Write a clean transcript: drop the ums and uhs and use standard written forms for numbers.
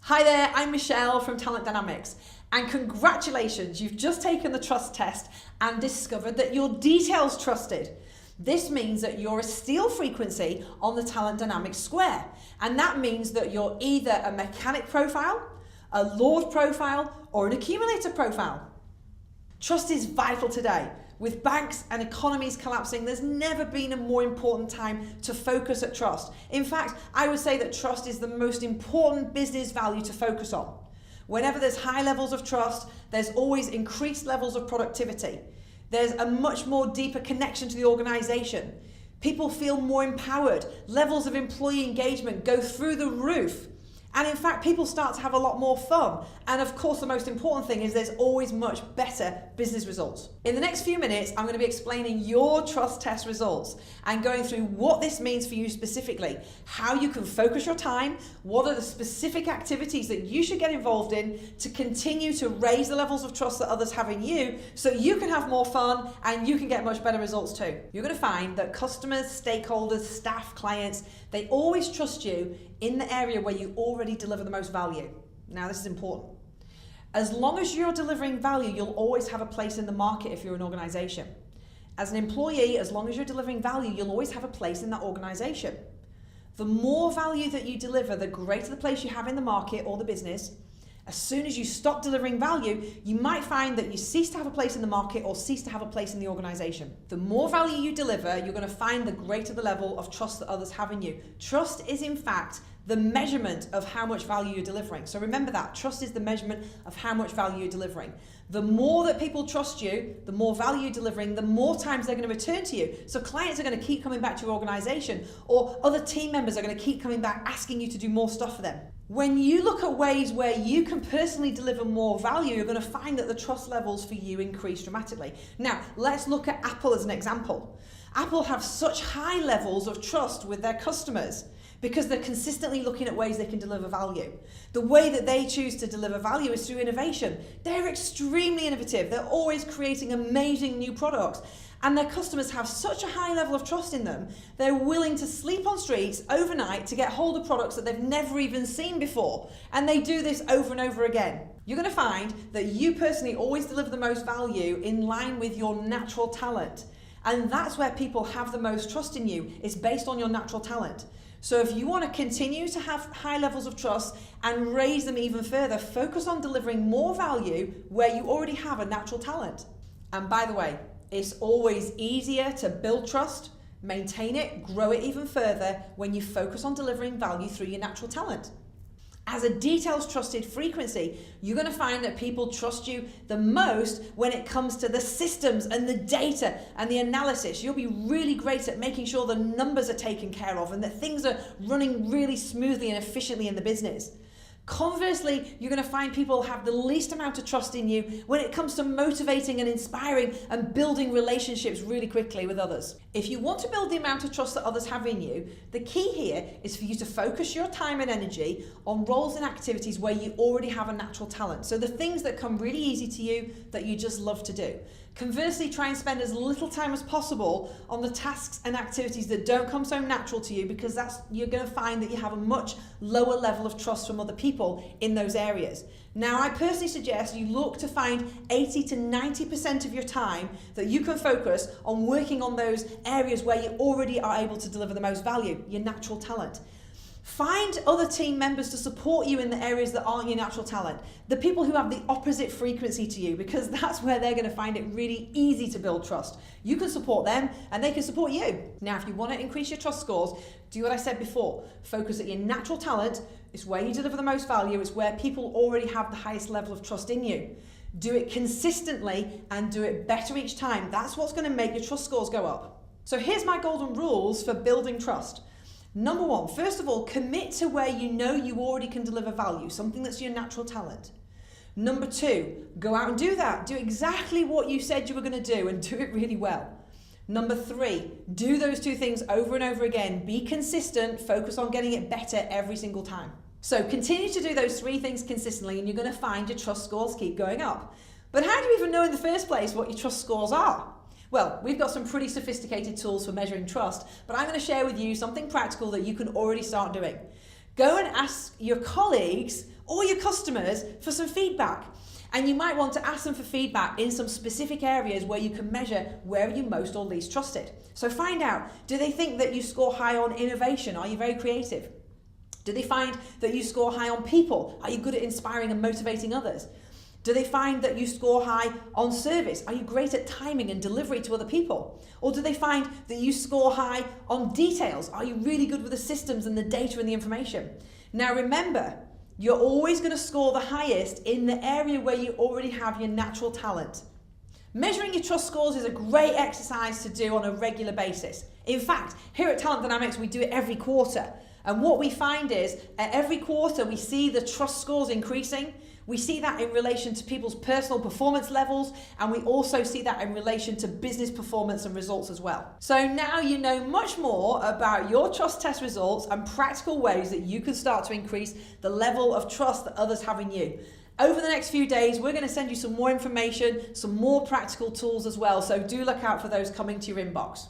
Hi there, I'm Michelle from Talent Dynamics, and congratulations, you've just taken the trust test and discovered that your detail's trusted. This means that you're a steal frequency on the Talent Dynamics square, and that means that you're either a mechanic profile, a Lord profile, or an accumulator profile. Trust is vital today. With banks and economies collapsing, there's never been a more important time to focus at trust. In fact, I would say that trust is the most important business value to focus on. Whenever there's high levels of trust, there's always increased levels of productivity. There's a much more deeper connection to the organization. People feel more empowered. Levels of employee engagement go through the roof. And in fact, people start to have a lot more fun. And of course, the most important thing is there's always much better business results. In the next few minutes, I'm going to be explaining your trust test results and going through what this means for you specifically, how you can focus your time, what are the specific activities that you should get involved in to continue to raise the levels of trust that others have in you so you can have more fun and you can get much better results too. You're going to find that customers, stakeholders, staff, clients, they always trust you in the area where you already deliver the most value. Now, this is important. As long as you're delivering value, you'll always have a place in the market if you're an organization. As an employee, as long as you're delivering value, you'll always have a place in that organization. The more value that you deliver, the greater the place you have in the market or the business. As soon as you stop delivering value, you might find that you cease to have a place in the market or cease to have a place in the organization. The more value you deliver, you're going to find the greater the level of trust that others have in you. Trust is, in fact, the measurement of how much value you're delivering. So remember that. Trust is the measurement of how much value you're delivering. The more that people trust you, the more value you're delivering, the more times they're going to return to you. So clients are going to keep coming back to your organization, or other team members are going to keep coming back asking you to do more stuff for them. When you look at ways where you can personally deliver more value, you're going to find that the trust levels for you increase dramatically. Now, let's look at Apple as an example. Apple have such high levels of trust with their customers because they're consistently looking at ways they can deliver value. The way that they choose to deliver value is through innovation. They're extremely innovative. They're always creating amazing new products. And their customers have such a high level of trust in them, they're willing to sleep on streets overnight to get hold of products that they've never even seen before. And they do this over and over again. You're going to find that you personally always deliver the most value in line with your natural talent. And that's where people have the most trust in you. It's based on your natural talent. So if you want to continue to have high levels of trust and raise them even further, focus on delivering more value where you already have a natural talent. And by the way, it's always easier to build trust, maintain it, grow it even further when you focus on delivering value through your natural talent. As a details trusted frequency, you're going to find that people trust you the most when it comes to the systems and the data and the analysis. You'll be really great at making sure the numbers are taken care of and that things are running really smoothly and efficiently in the business. Conversely, you're going to find people have the least amount of trust in you when it comes to motivating and inspiring and building relationships really quickly with others. If you want to build the amount of trust that others have in you, the key here is for you to focus your time and energy on roles and activities where you already have a natural talent. So the things that come really easy to you that you just love to do. Conversely, try and spend as little time as possible on the tasks and activities that don't come so natural to you, because you're going to find that you have a much lower level of trust from other people in those areas. Now, I personally suggest you look to find 80 to 90% of your time that you can focus on working on those areas where you already are able to deliver the most value, your natural talent. Find other team members to support you in the areas that aren't your natural talent. The people who have the opposite frequency to you, because that's where they're going to find it really easy to build trust. You can support them and they can support you. Now, if you want to increase your trust scores, do what I said before. Focus at your natural talent. It's where you deliver the most value. It's where people already have the highest level of trust in you. Do it consistently and do it better each time. That's what's going to make your trust scores go up. So here's my golden rules for building trust. Number one, first of all, commit to where you know you already can deliver value, something that's your natural talent. Number two, go out and do that. Do exactly what you said you were going to do and do it really well. Number three, do those two things over and over again. Be consistent, focus on getting it better every single time. So continue to do those three things consistently and you're going to find your trust scores keep going up. But how do you even know in the first place what your trust scores are? Well, we've got some pretty sophisticated tools for measuring trust, but I'm going to share with you something practical that you can already start doing. Go and ask your colleagues or your customers for some feedback. And you might want to ask them for feedback in some specific areas where you can measure where are you most or least trusted. So find out, do they think that you score high on innovation? Are you very creative? Do they find that you score high on people? Are you good at inspiring and motivating others? Do they find that you score high on service? Are you great at timing and delivery to other people? Or do they find that you score high on details? Are you really good with the systems and the data and the information? Now remember, you're always going to score the highest in the area where you already have your natural talent. Measuring your trust scores is a great exercise to do on a regular basis. In fact, here at Talent Dynamics, we do it every quarter. And what we find is at every quarter, we see the trust scores increasing. We see that in relation to people's personal performance levels, and we also see that in relation to business performance and results as well. So now you know much more about your trust test results and practical ways that you can start to increase the level of trust that others have in you. Over the next few days, we're going to send you some more information, some more practical tools as well. So do look out for those coming to your inbox.